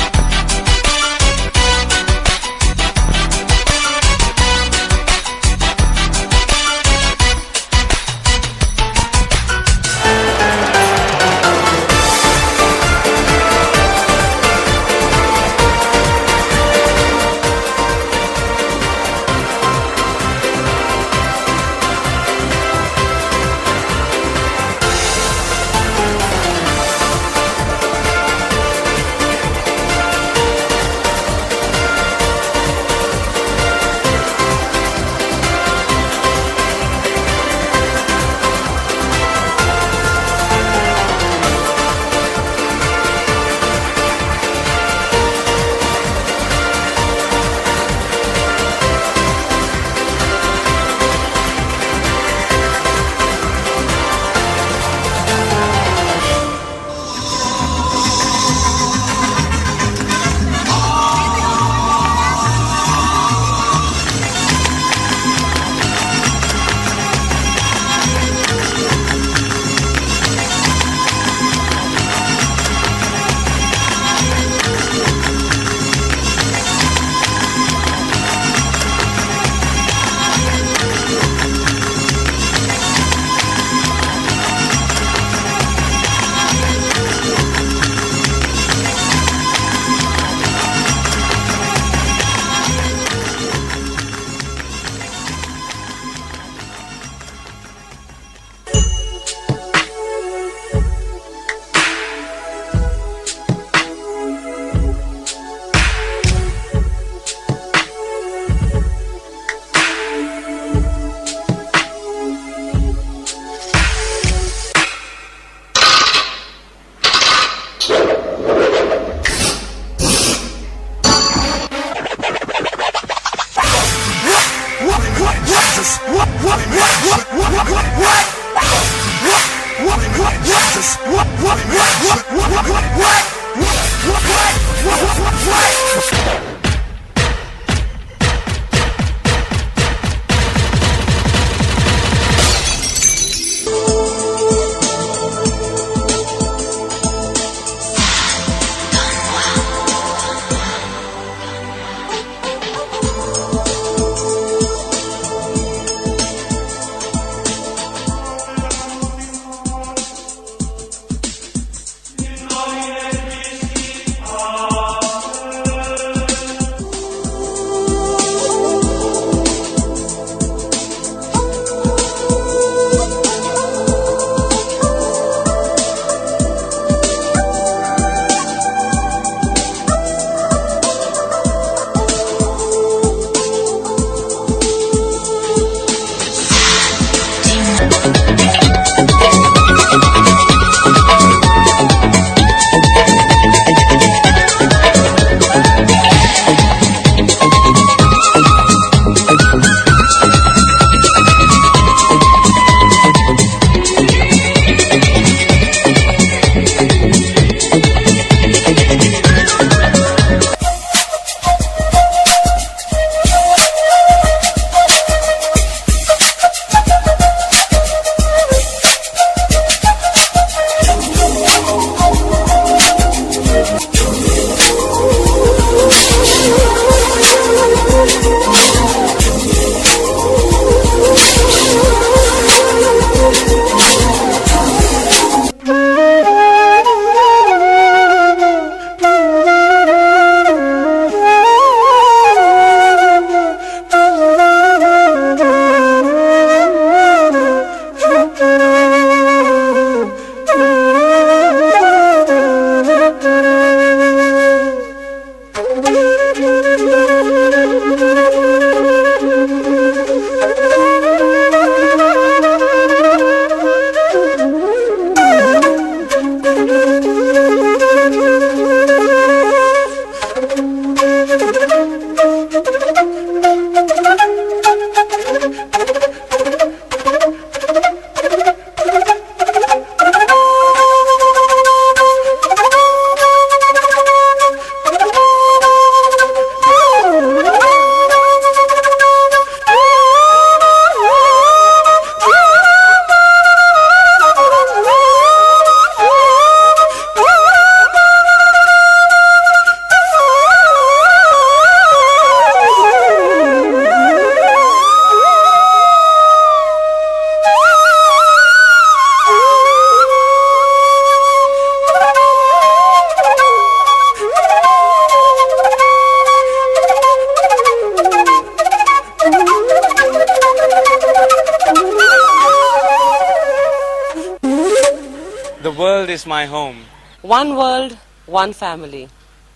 world is my home. One world, one family.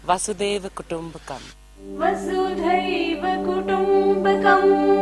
Vasudhaiva Kutumbakam. Vasudhaiva Kutumbakam.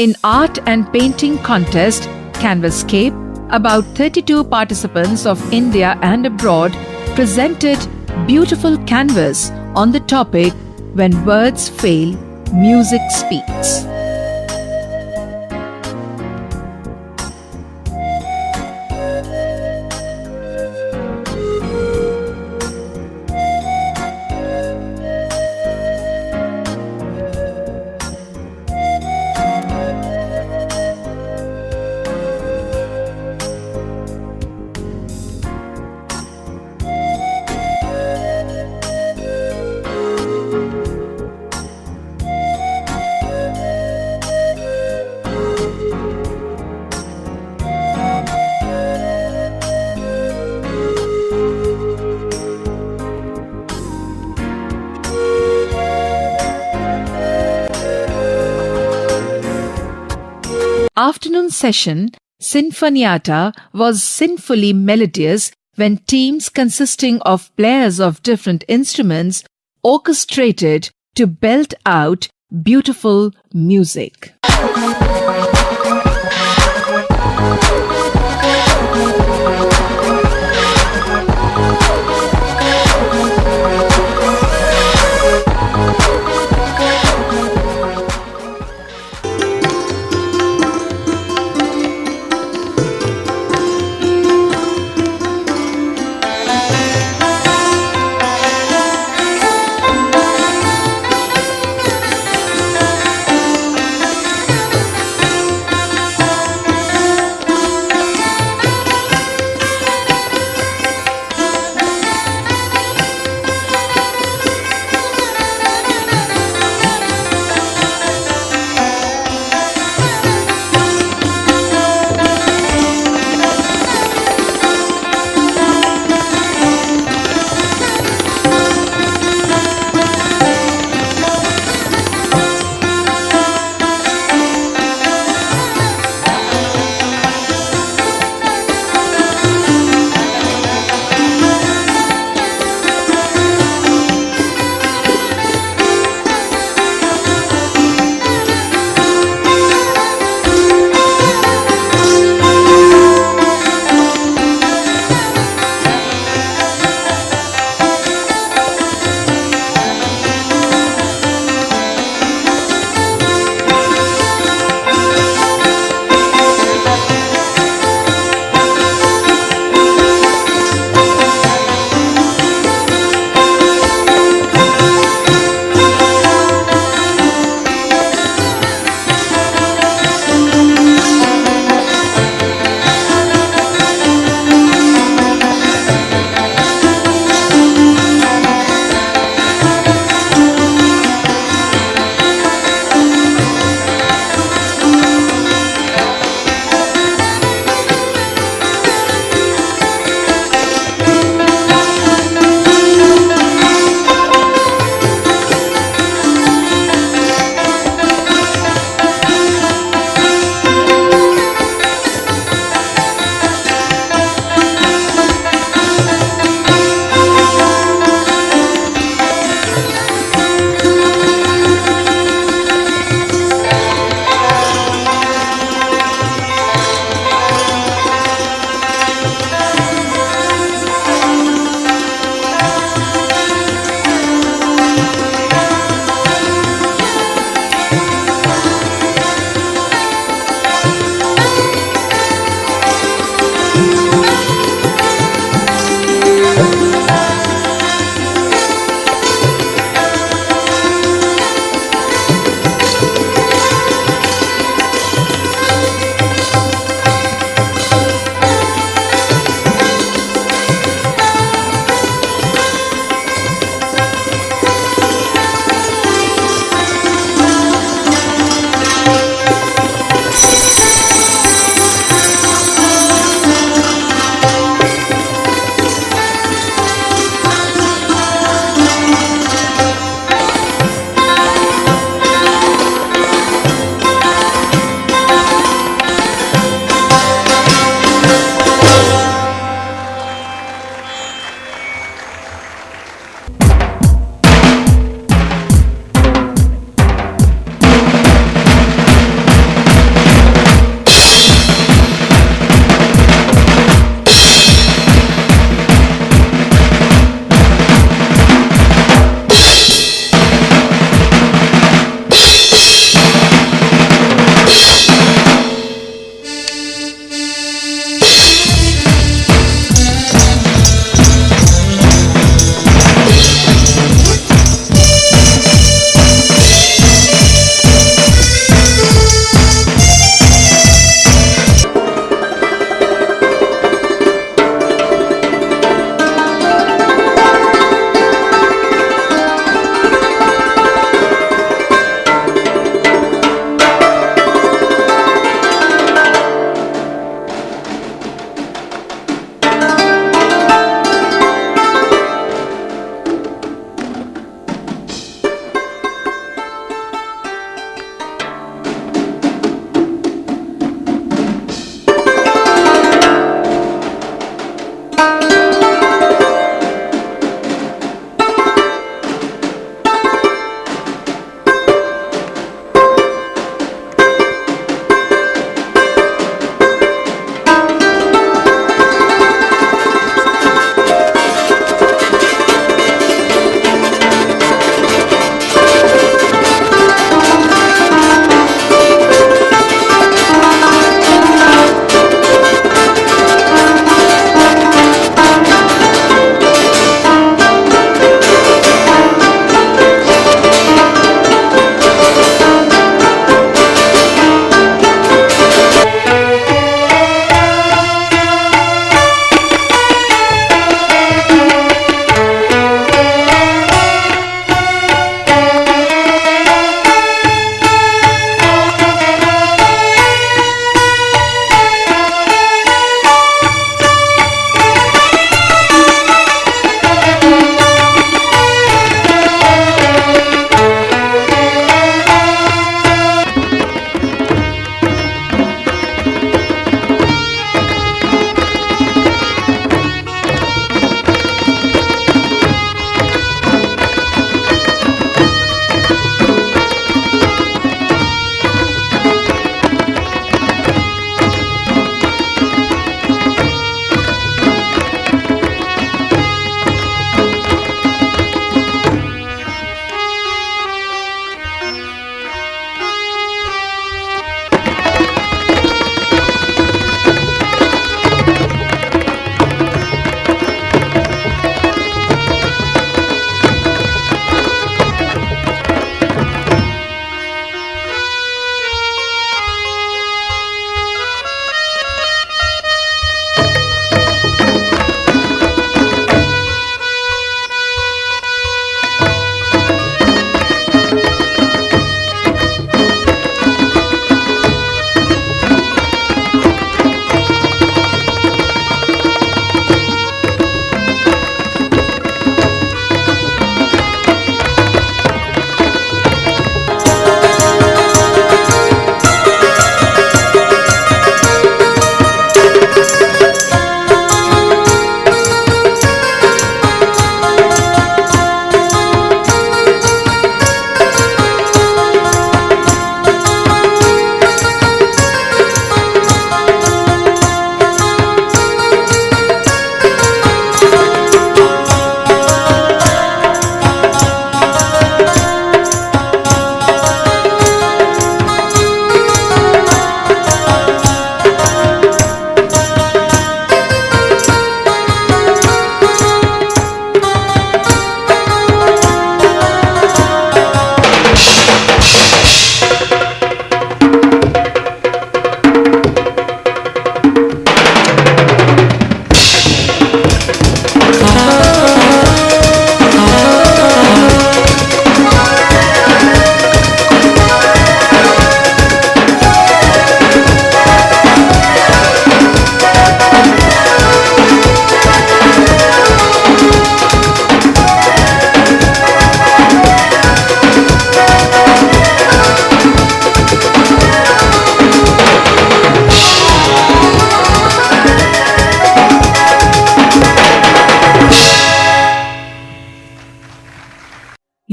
In art and painting contest, Canvascape, about 32 participants of India and abroad presented beautiful canvas on the topic When Words Fail, Music Speaks. Afternoon session, Sinfoniata was sinfully melodious when teams consisting of players of different instruments orchestrated to belt out beautiful music.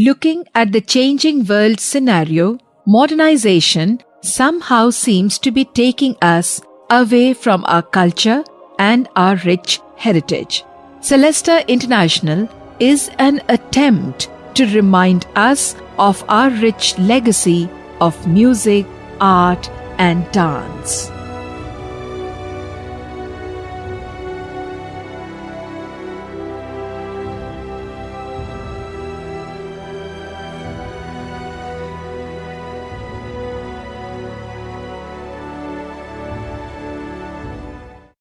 Looking at the changing world scenario, modernization somehow seems to be taking us away from our culture and our rich heritage. Celesta International is an attempt to remind us of our rich legacy of music, art, and dance.